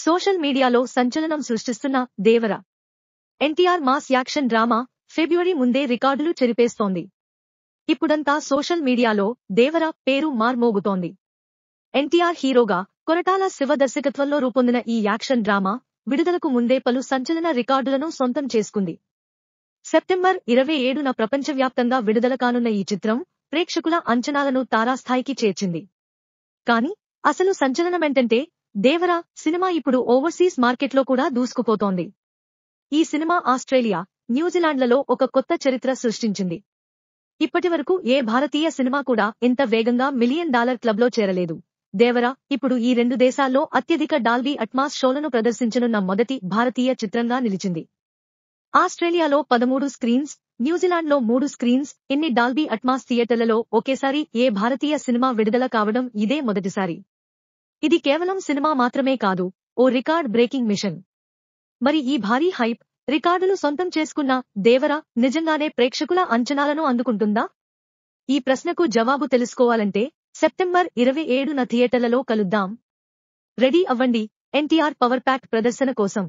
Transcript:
Social మీడియాలో సంచలనం సృష్టిస్తున్న దేవర NTR mass action drama ఫిబ్రవరి ముందే రికార్డులు చెరిపేస్తోంది. ఇప్పుడంతా సోషల్ మీడియాలో దేవర పేరు మార్మోగుతోంది. ఎన్టీఆర్ హీరోగా కొరటాల శివ దర్శకత్వంలో రూపొందిన ఈ యాక్షన్ డ్రామా విడుదలకు ముందే పలు సంచలన రికార్డులను సొంతం చేసుకుంది. సెప్టెంబర్ 27న ప్రపంచవ్యాప్తంగా విడుదల కానున్న ఈ చిత్రం ప్రేక్షకుల అంచనాలను తారాస్థాయికి చేర్చింది. కానీ అసలు సంచలనమేంటంటే దేవర సినిమా ఇప్పుడు ఓవర్సీస్ మార్కెట్లో కూడా దూసుకుపోతోంది. ఈ సినిమా ఆస్ట్రేలియా, న్యూజిలాండ్లలో ఒక కొత్త చరిత్ర సృష్టించింది. ఇప్పటివరకు ఏ భారతీయ సినిమా కూడా ఇంత వేగంగా $1 మిలియన్ క్లబ్లో చేరలేదు. దేవర ఇప్పుడు ఈ రెండు దేశాల్లో అత్యధిక డాల్బీ అట్మాస్ షోలను ప్రదర్శించనున్న మొదటి భారతీయ చిత్రంగా నిలిచింది. ఆస్ట్రేలియాలో 13 స్క్రీన్స్, న్యూజిలాండ్లో 3 స్క్రీన్స్, ఇన్ని డాల్బీ అట్మాస్ థియేటర్లలో ఒకేసారి ఏ భారతీయ సినిమా విడుదల కావడం ఇదే మొదటిసారి. ఇది కేవలం సినిమా మాత్రమే కాదు, ఓ రికార్డ్ బ్రేకింగ్ మిషన్. మరి ఈ భారీ హైప్, రికార్డులు సొంతం చేసుకున్న దేవర నిజంగానే ప్రేక్షకుల అంచనాలను అందుకుంటుందా? ఈ ప్రశ్నకు జవాబు తెలుసుకోవాలంటే సెప్టెంబర్ 27న థియేటర్లలో కలుద్దాం. రెడీ అవ్వండి ఎన్టీఆర్ పవర్ ప్యాక్ ప్రదర్శన కోసం.